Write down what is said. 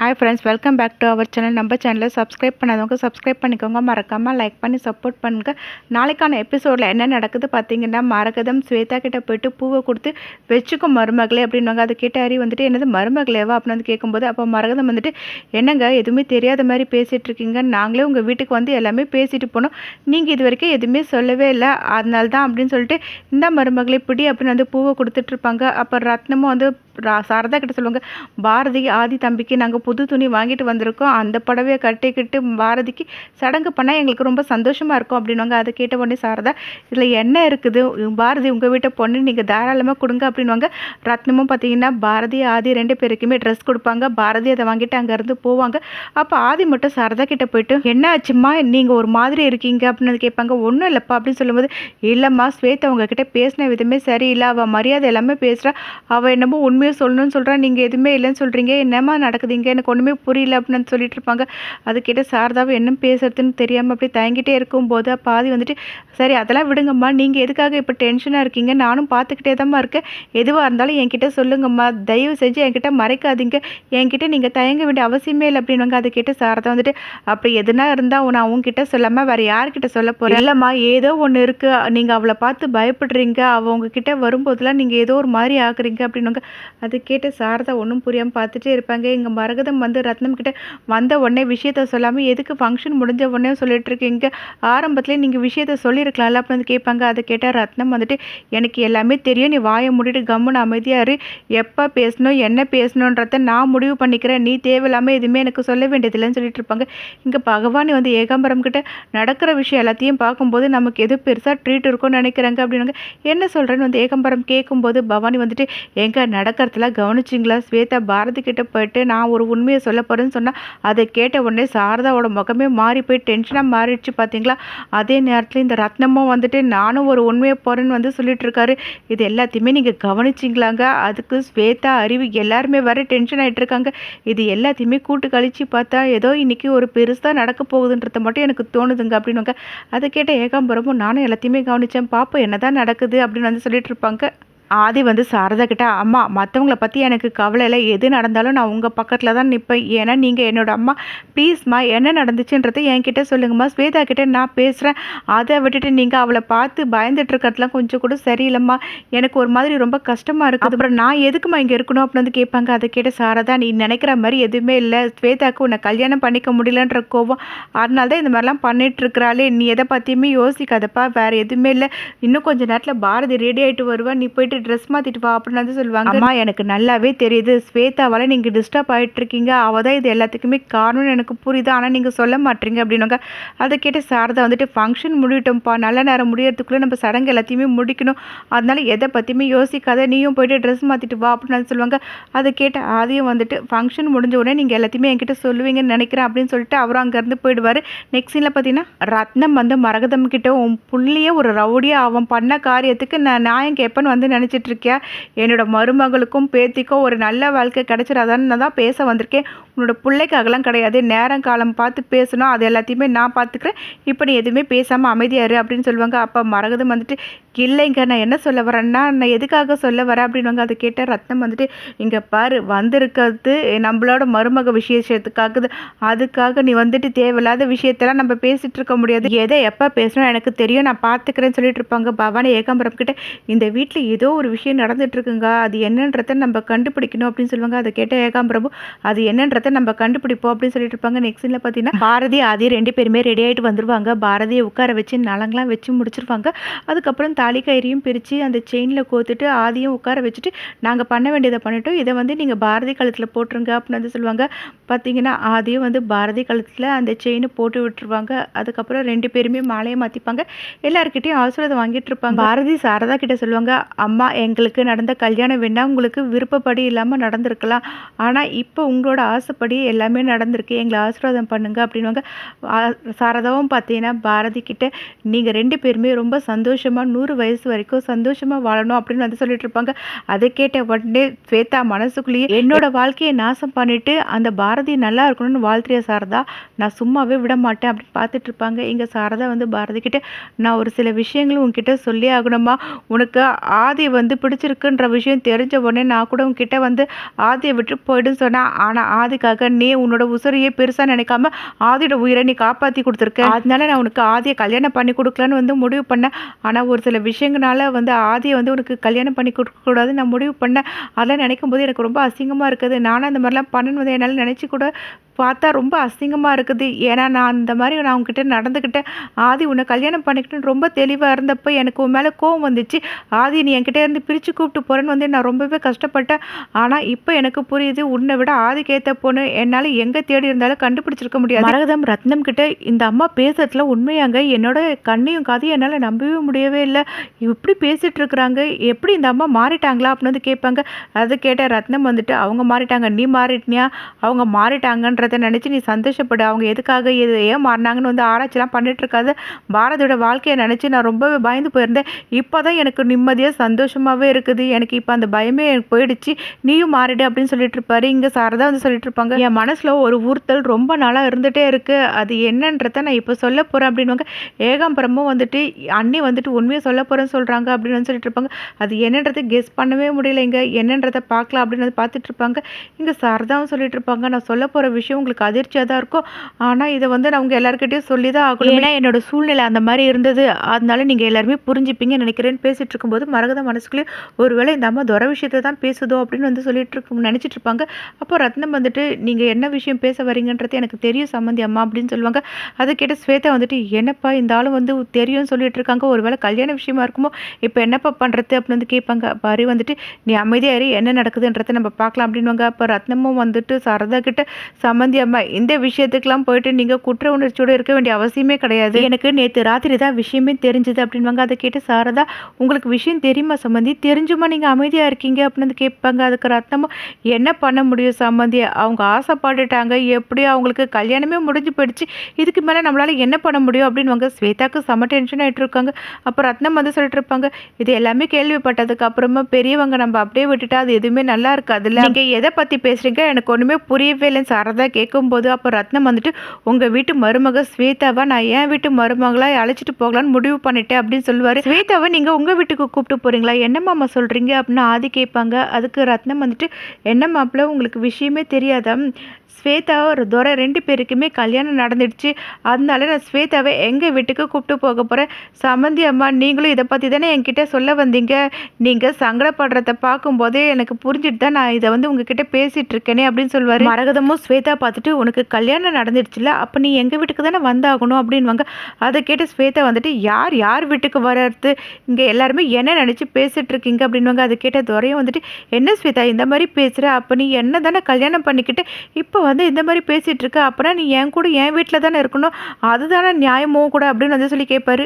Hi friends, welcome back to our channel. நம்ம சேனலில் subscribe பண்ணாதவங்க சப்ஸ்கிரைப் பண்ணிக்கோங்க. மறக்காமல் லைக் பண்ணி சப்போர்ட் பண்ணுங்கள். நாளைக்கான எபிசோடில் என்ன நடக்குது பார்த்தீங்கன்னா, மரகதம் ஸ்வேதா கிட்ட போயிட்டு பூவை கொடுத்து வச்சுக்கும் மருமகளே அப்படின்வாங்க. அதை கேட்ட ஹரி வந்துட்டு என்னது மருமகளேவா அப்படின்னு வந்து கேட்கும்போது, அப்போ மரகதம் வந்துட்டு என்னங்க எதுவுமே தெரியாத மாதிரி பேசிகிட்டு இருக்கீங்க, நாங்களே உங்கள் வீட்டுக்கு வந்து எல்லாமே பேசிட்டு போனோம், நீங்கள் இது வரைக்கும் எதுவுமே சொல்லவே இல்லை, அதனால தான் அப்படின்னு சொல்லிட்டு இந்த மருமகளே பிடி அப்படின்னு வந்து பூவை கொடுத்துட்ருப்பாங்க. அப்போ ரத்னமும் வந்து சாரதா கிட்ட சொல்லுவாங்க, பாரதி ஆதி தம்பிக்கு நாங்கள் புது துணி வாங்கிட்டு வந்திருக்கோம், அந்த புடவையை கட்டிக்கிட்டு பாரதிக்கு சடங்கு பண்ணால் எங்களுக்கு ரொம்ப சந்தோஷமாக இருக்கும் அப்படின்வாங்க. அதை கேட்ட உடனே சாரதா, இதில் என்ன இருக்குது, பாரதி உங்கள் வீட்டை பொண்ணு நீங்கள் தாராளமாக கொடுங்க அப்படின்வாங்க. ரத்னமும் பார்த்தீங்கன்னா பாரதி ஆதி ரெண்டு பேருக்குமே ட்ரெஸ் கொடுப்பாங்க. பாரதி அதை வாங்கிட்டு அங்கேருந்து போவாங்க. அப்போ ஆதி மட்டும் சாரதா கிட்ட போயிட்டு என்ன ஆச்சுமா நீங்கள் ஒரு மாதிரி இருக்கீங்க அப்படின்னு கேட்பாங்க. ஒன்றும் இல்லைப்பா அப்படின்னு சொல்லும்போது, இல்லைம்மா ஸ்வேதா உங்ககிட்ட பேசின விதமே சரியில்லை, அவள் மரியாதை எல்லாமே பேசுகிறா, அவள் என்னமோ உண்மையை சொல்லணும்னு சொல்கிறா, நீங்கள் எதுவுமே இல்லைன்னு சொல்கிறீங்க, என்னம்மா நடக்குதுங்க, எனக்கு ஒன்றுமே புரியல அப்படின்னு சொல்லிட்டு இருப்பாங்க. அது கேட்ட சாரதாவை என்ன பேசுறதுன்னு தெரியாமல் அப்படி தயங்கிட்டே இருக்கும்போது பாதி வந்துட்டு, சரி அதெல்லாம் விடுங்கம்மா, நீங்கள் எதுக்காக இப்போ டென்ஷனாக இருக்கீங்க, நானும் பார்த்துக்கிட்டே தான்மா இருக்கேன், எதுவாக இருந்தாலும் என்கிட்ட சொல்லுங்கம்மா, தயவு செஞ்சு என்கிட்ட மறைக்காதீங்க, என்கிட்ட நீங்கள் தயங்க வேண்டிய அவசியமே இல்லை அப்படின்வாங்க. அதை கேட்டு சாரதா வந்துட்டு, அப்படி எதுனா இருந்தால் நான் உங்ககிட்ட சொல்லாமல் வேறு யார்கிட்ட சொல்ல போகிறேன், இல்லைம்மா ஏதோ ஒன்று இருக்குது, நீங்கள் அவளை பார்த்து பயப்படுறீங்க, அவள் உங்ககிட்ட வரும்போதெல்லாம் நீங்கள் ஏதோ ஒரு மாதிரி ஆக்குறீங்க அப்படின்வாங்க. அது கேட்டு சாரதா ஒன்றும் புரியாமல் பார்த்துட்டே இருப்பாங்க. இங்கே மரகதம் வந்து ரத்னம் கிட்ட வந்த உடனே விஷயத்த சொல்லாமல் எதுக்கு ஃபங்க்ஷன் முடிஞ்ச உடனே சொல்லிட்டு இருக்கீங்க, ஆரம்பத்துலேயே நீங்கள் விஷயத்த சொல்லியிருக்கலாம்ல அப்படின்னு வந்து கேட்பாங்க. அதை கேட்டால் ரத்னம் வந்துட்டு, எனக்கு எல்லாமே தெரியும், நீ வாயை மூடிட்டு கம்முன்னு அமைதியாக இரு, எப்போ பேசணும் என்ன பேசணுன்றத நான் முடிவு பண்ணிக்கிறேன், நீ தேவையில்லாமல் எதுவுமே எனக்கு சொல்ல வேண்டியதில்லைன்னு சொல்லிட்டு இருப்பாங்க. இங்கே பகவானி வந்து ஏகாம்பரம் கிட்ட நடக்கிற விஷயம் எல்லாத்தையும் பார்க்கும்போது நமக்கு எது பெருசாக ட்ரீட் இருக்கும்னு நினைக்கிறாங்க அப்படின்னாங்க. என்ன சொல்கிறேன்னு வந்து ஏகாம்பரம் கேட்கும்போது பவானி வந்துட்டு, எங்கே நடக்கிறதுல கவனிச்சிங்களா, ஸ்வேதா பாரதி கிட்ட போயிட்டு நான் ஒரு உண்மையை சொல்ல போகிறேன்னு சொன்னால் அதை கேட்ட உடனே சாரதாவோட முகமே மாறி போய் டென்ஷனாக மாறிடுச்சு பார்த்தீங்களா, அதே நேரத்தில் இந்த ரத்னமும் வந்துட்டு நானும் ஒரு உண்மையை போகிறேன்னு வந்து சொல்லிட்டு இருக்காரு, இது எல்லாத்தையுமே நீங்கள் கவனிச்சிங்களாங்க, அதுக்கு ஸ்வேதா அறிவு எல்லாருமே வர டென்ஷன் ஆகிட்டு இருக்காங்க, இது எல்லாத்தையுமே கூட்டு கழிச்சு பார்த்தா ஏதோ இன்னைக்கு ஒரு பெருசாக நடக்க போகுதுன்றத மட்டும் எனக்கு தோணுதுங்க அப்படின்னுங்க. அதை கேட்ட ஏகாம்பரமும் நானும் எல்லாத்தையுமே கவனித்தேன், பாப்போம் என்னதான் நடக்குது அப்படின்னு வந்து சொல்லிட்டு இருப்பாங்க. ஆதி வந்து சாரதா கிட்ட, அம்மா மற்றவங்கள பற்றி எனக்கு கவலை இல்லை, எது நடந்தாலும் நான் உங்கள் பக்கத்தில் தான் நிற்பேன், ஏன்னா நீங்கள் என்னோட அம்மா, ப்ளீஸ்மா என்ன நடந்துச்சுன்றதை என்கிட்ட சொல்லுங்கம்மா, ஸ்வேதா கிட்டே நான் பேசுகிறேன், அதை விட்டுட்டு நீங்கள் அவளை பார்த்து பயந்துட்டு இருக்கிறதுலாம் கொஞ்சம் கூட சரியில்லைம்மா, எனக்கு ஒரு மாதிரி ரொம்ப கஷ்டமாக இருக்குது, அப்புறம் நான் எதுக்குமா இங்கே இருக்கணும் அப்படின்னு வந்து கேட்பாங்க. அதை கேட்ட சாரதா, நீ நினைக்கிற மாதிரி எதுவுமே இல்லை, ஸ்வேதாவுக்கு உன்னை கல்யாணம் பண்ணிக்க முடியலன்ற கோவம், அதனால தான் இந்த மாதிரிலாம் பண்ணிட்டு இருக்கிறாளே, நீ எதை பற்றியுமே யோசிக்காதப்பா, வேறு எதுவுமே இல்லை, இன்னும் கொஞ்சம் நேரத்தில் பாரதி ரெடி ஆகிட்டு வருவா, நீ போயிட்டு ட்ரெஸ் மாற்றிட்டு வா அப்படின்னு வந்து சொல்லுவாங்க. அம்மா எனக்கு நல்லாவே தெரியுது ஸ்வேதாவால் நீங்கள் டிஸ்டர்ப் ஆகிட்டு இருக்கீங்க, அவள் தான் இது எல்லாத்துக்குமே காரணம்னு எனக்கு புரியுது, ஆனால் நீங்கள் சொல்ல மாட்டீங்க அப்படின்னாங்க. அதை கேட்டு சாரதா வந்துட்டு, ஃபங்க்ஷன் முடிவிட்டோம்ப்பா, நல்ல நேரம் முடியறதுக்குள்ளே நம்ம சடங்கு எல்லாத்தையுமே முடிக்கணும், அதனால எதை பற்றியுமே யோசிக்காத, நீயும் போயிட்டு ட்ரெஸ் மாற்றிட்டு வா அப்படின்னு வந்து சொல்லுவாங்க. அதை கேட்ட ஆதியும் வந்துட்டு, ஃபங்க்ஷன் முடிஞ்ச உடனே நீங்கள் எல்லாத்தையுமே என்கிட்ட சொல்லுவீங்கன்னு நினைக்கிறேன் அப்படின்னு சொல்லிட்டு அவரும் அங்கேருந்து போயிடுவார். நெக்ஸ்ட் சீனில் பார்த்தீங்கன்னா, ரத்னம் வந்து மரகதம் கிட்ட உன் புள்ளியே ஒரு ரவுடியாக அவன் பண்ண காரியத்துக்கு நான் நியாயம் கேட்பேன்னு வந்து நினச்சிட்டு இருக்கியா, என்னோட மருமகளுக்கும் பேத்திக்கும் ஒரு நல்ல வாழ்க்கை கிடைச்சிடாதான்னு தான் பேச வந்திருக்கேன், உன்னோட பிள்ளைக்காகலாம் கிடையாது, நேரம் காலம் பார்த்து பேசணும், அது எல்லாத்தையுமே நான் பார்த்துக்கிறேன், இப்போ நீ எதுவுமே பேசாமல் அமைதியாரு அப்படின்னு சொல்லுவாங்க. அப்போ மரகதம் வந்துட்டு, இல்லைங்க நான் என்ன சொல்ல வரேன்னா, நான் எதுக்காக சொல்ல வரேன் அப்படின்வாங்க. அதை கேட்ட ரத்னம் வந்துட்டு, இங்கே பாரு வந்திருக்கிறது நம்மளோட மருமக விஷயத்துக்காகுது, அதுக்காக நீ வந்துட்டு தேவையில்லாத விஷயத்தெல்லாம் நம்ம பேசிகிட்டு இருக்க முடியாது, எதை எப்போ பேசணும் எனக்கு தெரியும், நான் பார்த்துக்கிறேன்னு சொல்லிட்டு இருப்பாங்க. பவானி ஏகாம்பரம் கிட்ட, இந்த வீட்டில் ஏதோ ஒரு விஷயம் நடந்துட்டு இருக்குங்க, அது என்னன்றதை நம்ம கண்டுபிடிக்கணும் அப்படின்னு சொல்லுவாங்க. அதை கேட்ட ஏகாம்பரபு, அது என்னன்றதை நம்ம கண்டுபிடிப்போம் அப்படின்னு சொல்லிட்டு இருப்பாங்க. நெக்ஸ்ட் சீனில் பார்த்தீங்கன்னா, பாரதி ஆதி ரெண்டு பேருமே ரெடி ஆகிட்டு வந்துருவாங்க. பாரதியை உட்கார வச்சு நலங்கெலாம் வச்சு முடிச்சிருவாங்க. அதுக்கப்புறம் தாலி கயிறையும் பிரித்து அந்த செயினில் கோத்துட்டு ஆதியும் உட்கார வச்சுட்டு, நாங்கள் பண்ண வேண்டியதை பண்ணிட்டோம், இதை வந்து நீங்கள் பாரதி கழுத்தில் போட்டுருங்க அப்படின்னு வந்து சொல்லுவாங்க. பார்த்தீங்கன்னா ஆதியும் வந்து பாரதி கழுத்தில் அந்த செயினை போட்டு விட்டுருவாங்க. அதுக்கப்புறம் ரெண்டு பேருமே மாலையை மாற்றிப்பாங்க, எல்லாருக்கிட்டையும் ஆசீர்வாதம் வாங்கிட்டு இருப்பாங்க. பாரதி சாரதா கிட்ட சொல்லுவாங்க, அம்மா எங்களுக்கு நடந்த கல்யாணம் வேண்டாம், உங்களுக்கு விருப்பப்படி இல்லாமல் நடந்திருக்கலாம், ஆனால் இப்போ உங்களோட ஆசைப்படி எல்லாமே நடந்திருக்கு, எங்களை ஆசீர்வாதம் பண்ணுங்க அப்படின்வாங்க. சாரதாவும் பார்த்தீங்கன்னா பாரதி கிட்ட, நீங்கள் ரெண்டு பேருமே ரொம்ப சந்தோஷமாக 100 100 வயசு வரைக்கும் சந்தோஷமாக வாழணும் அப்படின்னு வந்து சொல்லிட்டு இருப்பாங்க. அதை கேட்ட உடனே ஸ்வேதா மனசுக்குள்ளேயே என்னோட வாழ்க்கையை நாசம் பண்ணிட்டு அந்த பாரதி நல்லா இருக்கணும்னு வாழ்த்துறிய சாரதா, நான் சும்மாவே விட மாட்டேன் அப்படின்னு பார்த்துட்டு இருப்பாங்க. இங்கே சாரதா வந்து பாரதி கிட்ட, நான் ஒரு சில விஷயங்களும் உங்ககிட்ட சொல்லி ஆகணுமா, உனக்கு ஆதி வந்து பிடிச்சிருக்குன்ற விஷயம் தெரிஞ்ச உடனே நான் கூட உங்ககிட்ட வந்து ஆதியை விட்டு போயிடுன்னு சொன்னேன். ஆனால் ஆதிக்காக நீ உன்னோட உசுரையே பெருசாக நினைக்காம ஆதியோட உயிரை நீ காப்பாற்றி கொடுத்துருக்க. அதனால நான் உனக்கு ஆதியை கல்யாணம் பண்ணி கொடுக்கலான்னு வந்து முடிவு பண்ணேன். ஆனால் ஒரு சில விஷயங்களால வந்து ஆதியை வந்து உனக்கு கல்யாணம் பண்ணி கொடுக்கக்கூடாதுன்னு நான் முடிவு பண்ணேன். அதெல்லாம் நினைக்கும் போது எனக்கு ரொம்ப அசிங்கமாக இருக்குது. நானும் அந்த மாதிரிலாம் பண்ணணும் வந்து என்னால் நினச்சி கூட பார்த்தா ரொம்ப அசிங்கமாக இருக்குது. ஏன்னா நான் அந்த மாதிரி நான் உங்ககிட்ட நடந்துக்கிட்டேன். ஆதி உன்னை கல்யாணம் பண்ணிக்கிட்டேன்னு ரொம்ப தெளிவாக இருந்தப்போ எனக்கு உன் மேலே கோவம் வந்துச்சு. ஆதி நீ என்கிட்ட இருந்து பிரித்து கூப்பிட்டு போகிறேன்னு வந்து நான் ரொம்பவே கஷ்டப்பட்டேன். ஆனால் இப்போ எனக்கு புரியுது, உன்னை விட ஆதிக்கு ஏற்ற பொண்ணு என்னால் எங்கே தேடி இருந்தாலும் கண்டுபிடிச்சிருக்க முடியாது. மரகதம் ரத்னம் கிட்ட இந்த அம்மா பேசுறதுல உண்மையாங்க என்னோட கண்ணையும் காதையும் என்னால் நம்பவே முடியவே இல்லை. இப்படி பேசிகிட்டு இருக்கிறாங்க, எப்படி இந்த அம்மா மாறிட்டாங்களா அப்படின்னு வந்து கேட்பாங்க. அது கேட்ட ரத்னம் வந்துட்டு, அவங்க மாறிட்டாங்க, நீ மாறிட்டியா, அவங்க மாறிட்டாங்கன்றத நினச்சி நீ சந்தோஷப்படு. அவங்க எதுக்காக ஏன் மாறினாங்கன்னு வந்து ஆராய்ச்சிலாம் பண்ணிட்டு இருக்காது. பாரதியோட வாழ்க்கையை நினச்சி நான் ரொம்பவே பயந்து போயிருந்தேன். இப்போ தான் எனக்கு நிம்மதியாக சந்தோஷமாகவே இருக்குது. எனக்கு இப்போ அந்த பயமே எனக்கு போயிடுச்சு. நீயும் மாறிடு அப்படின்னு சொல்லிட்டு இருப்பாரு. இங்கே சாரதா வந்து சொல்லிட்டு இருப்பாங்க, என் மனசில் ஒரு ஊர்த்தல் ரொம்ப நாளாக இருந்துகிட்டே இருக்குது. அது என்னன்றத நான் இப்போ சொல்ல போகிறேன் அப்படின்வாங்க. ஏகாம்பரமும் வந்துட்டு அண்ணி வந்துட்டு உண்மையை சொல்ல போகிறேன்னு சொல்கிறாங்க அப்படின்னு வந்து சொல்லிட்டு இருப்பாங்க. அது என்னன்றதை கெஸ் பண்ணவே முடியல. இங்கே என்னன்றதை பார்க்கலாம் அப்படின்னு வந்து பார்த்துட்டு இருப்பாங்க. இங்கே சாரதாவும் சொல்லிட்டு இருப்பாங்க, நான் சொல்ல போகிற விஷயம் உங்களுக்கு அதிர்ச்சியாக தான் இருக்கும். ஆனால் இதை வந்து நான் உங்கள் எல்லாருக்கிட்டையும் சொல்லி தான் ஆகணும். ஏன்னா என்னோட சூழ்நிலை அந்த மாதிரி இருந்தது. அதனால நீங்கள் எல்லாருமே புரிஞ்சுப்பீங்கன்னு நினைக்கிறேன்னு பேசிகிட்டு இருக்கும்போது மரகத மனசுக்குள்ளேயே ஒருவேளை இந்த அம்மா துறை விஷயத்தை தான் பேசுதோ அப்படின்னு வந்து சொல்லிட்டு இருக்கு நினச்சிட்டு இருப்பாங்க. அப்போ ரத்னம் வந்துட்டு, நீங்கள் என்ன விஷயம் பேச வரீங்கன்றது எனக்கு தெரியும் சம்மந்தி அம்மா அப்படின்னு சொல்லுவாங்க. அதை கேட்ட ஸ்வேதா வந்துட்டு, என்னப்பா இந்த ஆளும் வந்து தெரியும்னு சொல்லிட்டு இருக்காங்க, ஒருவேளை கல்யாண விஷயமா இருக்குமோ, இப்போ என்னப்பா பண்ணுறது அப்படின்னு வந்து கேட்பாங்க. பாரி வந்துட்டு, நீ அமைதியாக இரு, என்ன நடக்குதுன்றதை நம்ம பார்க்கலாம் அப்படின்வாங்க. அப்போ ரத்னமும் வந்துட்டு சாரதா கிட்ட, சம்மந்தி அம்மா இந்த விஷயத்துக்கெல்லாம் போயிட்டு நீங்கள் குற்ற உணர்ச்சியோடு இருக்க வேண்டிய அவசியமே கிடையாது. எனக்கு நேற்று ராத்திரி தான் விஷயமே தெரிஞ்சுது அப்படின்வாங்க. அதை கேட்டு சாரதா, உங்களுக்கு விஷயம் தெரியுமா சம்மந்தி, தெரிஞ்சுமா நீங்கள் அமைதியாக இருக்கீங்க அப்படின்னு வந்து கேட்பாங்க. அதுக்கு ரத்னமும், என்ன பண்ண முடியும் சம்மந்தி, அவங்க ஆசைப்பட்டுட்டாங்க, எப்படி அவங்களுக்கு கல்யாணமே முடிஞ்சு போயிடுச்சு, இதுக்கு மேலே நம்மளால என்ன பண்ண முடியும் அப்படின்வாங்க. ஸ்வேதாக்கு செம டென்ஷன் ஆகிட்டு இருக்காங்க. அப்போ ரத்னம் வந்து சொல்லிட்டு இருப்பாங்க, இது எல்லாமே கேள்விப்பட்டதுக்கு அப்புறமா பெரியவங்க நம்ம அப்படியே விட்டுட்டா அது எதுவுமே நல்லா இருக்காதுல்ல, நீங்கள் எதை பற்றி பேசுகிறீங்க எனக்கு ஒன்றுமே புரியவே இல்லைன்னு சாரதா கேட்கும்போது, அப்போ ரத்னம் வந்துட்டு, உங்கள் வீட்டு மருமக ஸ்வேதாவை நான் என் வீட்டு மருமகளாக அழைச்சிட்டு போகலான்னு முடிவு பண்ணிட்டேன் அப்படின்னு சொல்லுவார். ஸ்வேதாவை நீங்கள் உங்கள் வீட்டுக்கு கூப்பிட்டு போகிறீங்களா, என்ன மாமா சொல்கிறீங்க அப்படின்னு ஆதி கேட்பாங்க. அதுக்கு ரத்னம் வந்துட்டு, என்ன மாப்பிள்ள உங்களுக்கு விஷயமே தெரியாதா, ஸ்வேதா ஒரு துரை 2 பேருக்குமே கல்யாணம் நடந்துடுச்சு. அதனால நான் ஸ்வேதாவை எங்கள் வீட்டுக்கு கூப்பிட்டு போக போகிறேன். சம்மந்தி அம்மா நீங்களும் இதை பற்றி தானே என்கிட்ட சொல்ல வந்தீங்க, நீங்கள் சங்கடப்படுறத பார்க்கும்போதே எனக்கு புரிஞ்சுட்டு தான் நான் இதை வந்து உங்ககிட்ட பேசிகிட்டு இருக்கேனே அப்படின்னு சொல்லுவார். மரகதமும் ஸ்வேதா பார்த்துட்டு, உனக்கு கல்யாணம் நடந்துடுச்சுல, அப்போ நீ எங்கள் வீட்டுக்கு தானே வந்தாகணும் அப்படின்வாங்க. அதை கேட்டு ஸ்வேதா வந்துட்டு, யார் யார் வீட்டுக்கு வர்றது, இங்கே எல்லாருமே என்ன நினச்சி பேசிகிட்டு இருக்கீங்க அப்படின்வாங்க. அதை கேட்ட துரையும் வந்துட்டு, என்ன ஸ்வேதா இந்த மாதிரி பேசுகிற, அப்போ நீ என்ன தானே கல்யாணம் பண்ணிக்கிட்டு இப்போ வந்து இந்த மாதிரி பேசிகிட்டு இருக்க, அப்போனா நீ என் கூட என் வீட்டில் தானே இருக்கணும், அதுதானே நியாயமோ கூட அப்படின்னு வந்து சொல்லி கேட்பாரு.